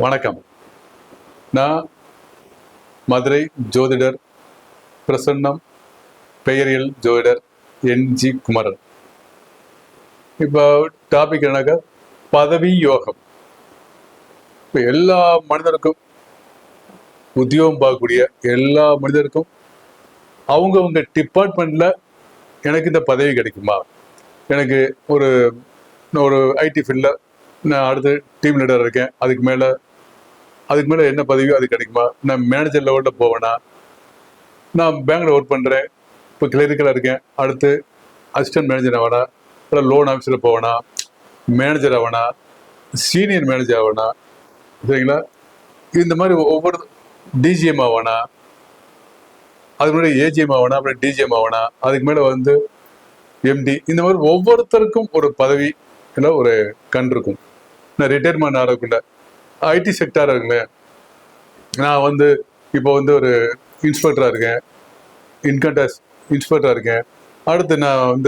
வணக்கம். நான் மதுரை ஜோதிடர் பிரசன்னம் பெயரியல் ஜோதிடர் NG குமரன். இப்போ டாபிக் என்னக்கா, பதவி யோகம். இப்போ எல்லா மனிதருக்கும், உத்தியோகம் பார்க்கக்கூடிய எல்லா மனிதருக்கும் அவங்கவுங்க டிபார்ட்மெண்ட்ல எனக்கு இந்த பதவி கிடைக்குமா, எனக்கு ஒரு ஐடி ஃபீல்டில் நான் அடுத்து டீம் லீடர் இருக்கேன், அதுக்கு மேலே என்ன பதவியோ அது கிடைக்குமா, நான் மேனேஜர் லெவலில் போவேனா, நான் பேங்க்ல ஒர்க் பண்ணுறேன், இப்போ கிளரிக்கலாக இருக்கேன், அடுத்து அசிஸ்டன்ட் மேனேஜர் ஆகணா, இல்லை லோன் ஆஃபீஸில் போவேனா, மேனேஜர் ஆகணா, சீனியர் மேனேஜர் ஆகணா, சரிங்களா, இந்த மாதிரி ஒவ்வொரு டிஜிஎம் ஆகணா, அதுக்கு முன்னாடி ஏஜிஎம் ஆகணா, அப்புறம் டிஜிஎம் ஆகணா, அதுக்கு மேலே MD, இந்த மாதிரி ஒவ்வொருத்தருக்கும் ஒரு பதவி இல்லை ஒரு கண் இருக்கும். நான் ரிட்டையர்மெண்ட் ஆகக்குள்ள ஐடி செக்டாராக இருக்குங்களேன், நான் இப்போ ஒரு இன்ஸ்பெக்டராக இருக்கேன், இன்கம் டேக்ஸ் இன்ஸ்பெக்டராக இருக்கேன், அடுத்து நான்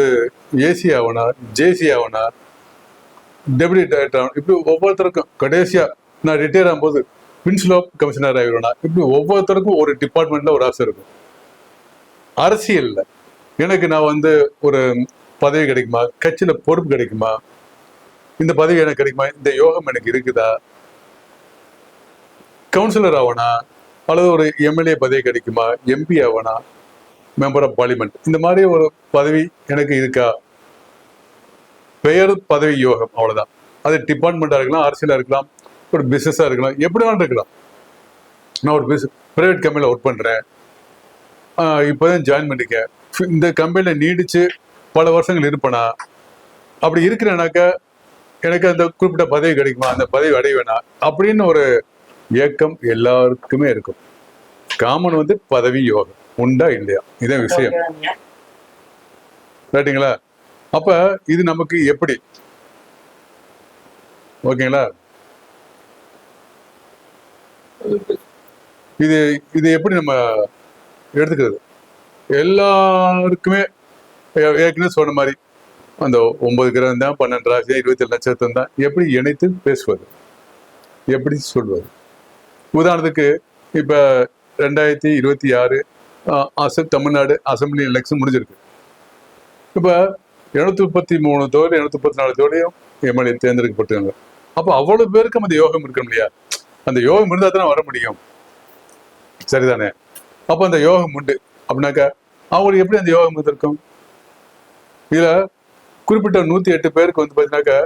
ஏசி ஆகணா, ஜேசி ஆகணா, டெபுட்டி டைரக்டர் ஆகணும். இப்படி ஒவ்வொருத்தருக்கும் கடைசியாக நான் ரிட்டையர் ஆகும்போது பிரின்சிபல் கமிஷனர் ஆகிடுவேனா, இப்படி ஒவ்வொருத்தருக்கும் ஒரு டிபார்ட்மெண்ட்ல ஒரு ஆசை இருக்கும். அரசியல்ல எனக்கு நான் ஒரு பதவி கிடைக்குமா, கட்சியில பொறுப்பு கிடைக்குமா, இந்த பதவி எனக்கு கிடைக்குமா, இந்த யோகம் எனக்கு இருக்குதா, கவுன்சிலர் ஆகணா, அல்லது ஒரு எம்எல்ஏ பதவி கிடைக்குமா, MP ஆகணா, மெம்பர் ஆஃப் பார்லிமெண்ட், இந்த மாதிரி ஒரு பதவி எனக்கு இருக்கா. பெயர் பதவி யோகம், அவ்வளவுதான். அது டிபார்ட்மெண்டா இருக்கலாம், அரசியலா இருக்கலாம், ஒரு பிசினஸா இருக்கலாம், எப்படி வேணாலும் இருக்கலாம். நான் ஒரு பிரைவேட் கம்பெனில ஒர்க் பண்றேன், இப்போதான் ஜாயின் பண்ணிருக்கேன், இந்த கம்பெனில நீடிச்சு பல வருஷங்கள் இருப்பேனா, அப்படி இருக்கிறேனாக்க எனக்கு அந்த குறிப்பிட்ட பதவி கிடைக்குமா, அந்த பதவி அடைவேனா அப்படின்னு ஒரு ஏக்கம் எல்லாருக்குமே இருக்கும். காமன் பதவி யோகம் உண்டா இல்லையா, இதான் விஷயம். ரைட்டுங்களா? அப்ப இது நமக்கு எப்படி, ஓகேங்களா, இது இது எப்படி நம்ம எடுத்துக்கிறது? எல்லாருக்குமே ஏற்கனவே சொன்ன மாதிரி அந்த 9 கிரகம் தான், 12 ராசி, 27 நட்சத்திரம் தான், எப்படி இணைத்து பேசுவது, எப்படி சொல்வது? உதாரணத்துக்கு இப்ப 2026 தமிழ்நாடு அசம்பிளி எலெக்ஷன் முடிஞ்சிருக்கு. இப்ப 233 தொகுதி 234 தொகுதியும் MLA தேர்ந்தெடுக்கப்பட்டாங்க. அப்ப அவ்வளவு பேருக்கு அந்த யோகம் இருக்கணும் இல்லையா? அந்த யோகம் இருந்தா தானே வர முடியும், சரிதானே? அப்ப அந்த யோகம் உண்டு அப்படின்னாக்கா அவங்களுக்கு எப்படி அந்த யோகம் இருக்கும்? இதுல குறிப்பிட்ட 108 பேருக்கு பார்த்தீங்கன்னாக்கா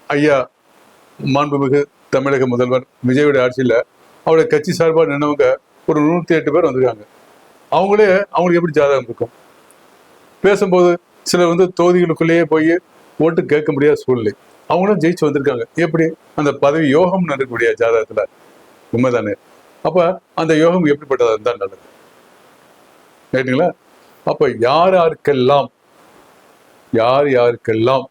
ஐயா மாண்புமிகு தமிழக முதல்வர் விஜயோட ஆட்சியில அவருடைய கட்சி சார்பாக நின்னவங்க ஒரு 108 பேர் வந்திருக்காங்க. அவங்களுக்கு எப்படி ஜாதகம் இருக்கும்? பேசும்போது சிலர் தொகுதிகளுக்குள்ளேயே போய் ஓட்டு கேட்க முடியாத சூழ்நிலை, அவங்களும் ஜெயிச்சு வந்திருக்காங்க. எப்படி? அந்த பதவி யோகம் இருக்கக்கூடிய ஜாதகத்துல. உண்மைதானே? அப்ப அந்த யோகம் எப்படிப்பட்டதா இருந்தால் நல்லது, ரைட்டுங்களா? அப்ப யார் யாருக்கெல்லாம்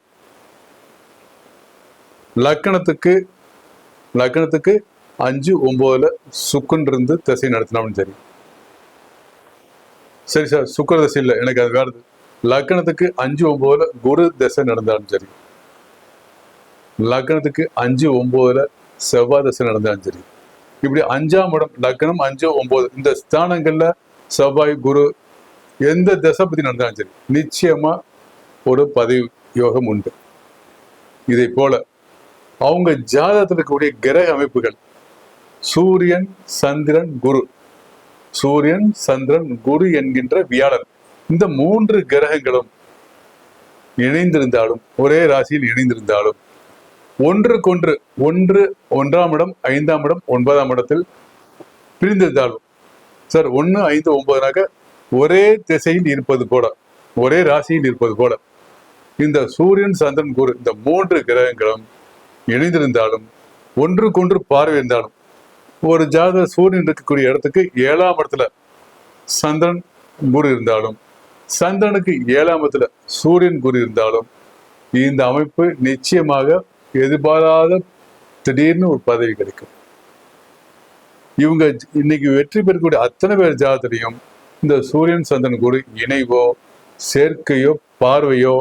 லக்கணத்துக்கு 5-9 சுக்குன் இருந்து திசை நடத்தினாலும் சரி, சரி சார் சுக்கர திசை இல்லை எனக்கு அது வேறது, லக்கணத்துக்கு 5-9 குரு திசை நடந்தாலும் சரி, லக்கணத்துக்கு 5-9 செவ்வாய் திசை நடந்தாலும் சரி, இப்படி 5ஆம் இடம் லக்கணம் 5-9 இந்த ஸ்தானங்கள்ல செவ்வாய் குரு எந்த திசை பத்தி நடந்தாலும் சரி, நிச்சயமா ஒரு பதவி யோகம் உண்டு. இதை போல அவங்க ஜாதகத்தில் இருக்கக்கூடிய கிரக அமைப்புகள் சூரியன் சந்திரன் குரு என்கின்ற வியாழன், இந்த 3 கிரகங்களும் இணைந்திருந்தாலும், ஒரே ராசியில் இணைந்திருந்தாலும், ஒன்றுக்கொன்று 1ஆம் இடம் 5ஆம் இடம் 9ஆம் இடத்தில் பிரிந்திருந்தாலும், சார் 1, 5, 9 ஒரே திசையில் இருப்பது போல, ஒரே ராசியில் இருப்பது போல இந்த சூரியன் சந்திரன் குரு இந்த 3 கிரகங்களும் இணைந்திருந்தாலும், ஒன்றுக்கொன்று பார்வை இருந்தாலும், ஒரு ஜாதக சூரியன் இருக்கக்கூடிய இடத்துக்கு 7ஆம் இடத்துல சந்திரன் குரு இருந்தாலும், சந்திரனுக்கு 7ஆம் இடத்துல சூரியன் குரு இருந்தாலும், இந்த அமைப்பு நிச்சயமாக எதிர்பாராத திடீர்னு ஒரு பதவி கிடைக்கும். இவங்க இன்னைக்கு வெற்றி பெறக்கூடிய அத்தனை பேர் ஜாதகத்திலையும் இந்த சூரியன் சந்திரன் குரு இணைவோ சேர்க்கையோ பார்வையோ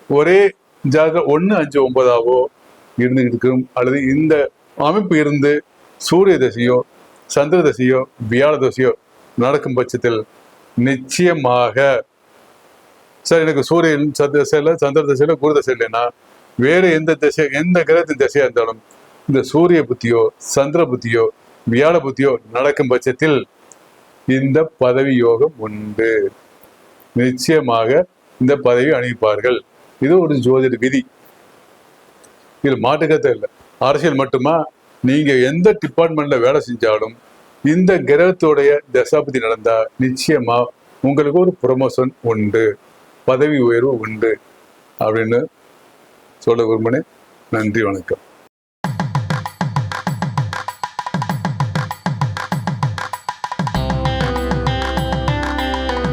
ஒரே ஜாதகம் 1, 5, 9 இருந்துகிட்டு இருக்கும், அல்லது இந்த அமைப்பு இருந்து சூரிய தசையோ சந்திர தசையோ வியாழ தசையோ நடக்கும் பட்சத்தில் நிச்சயமாக சார் எனக்கு சூரியன் தசையில சந்திர தசையில குரு தசை இல்லைன்னா வேறு எந்த திசை எந்த கிரகத்தின் திசையா இருந்தாலும் இந்த சூரிய புத்தியோ சந்திர புத்தியோ வியாழ புத்தியோ நடக்கும் பட்சத்தில் இந்த பதவி யோகம் உண்டு. நிச்சயமாக இந்த பதவி அணிவிப்பார்கள். இது ஒரு ஜோதிட விதி. இது மாட்டுக்கத்தை இல்லை. அரசியல் மட்டுமா, நீங்க எந்த டிபார்ட்மெண்ட்ல வேலை செஞ்சாலும் இந்த கிரகத்துடைய தசாபதி நடந்தா நிச்சயமா உங்களுக்கு ஒரு ப்ரொமோஷன் உண்டு, பதவி உயர்வு உண்டு அப்படின்னு சொல்ல விரும்பினேன். நன்றி, வணக்கம்.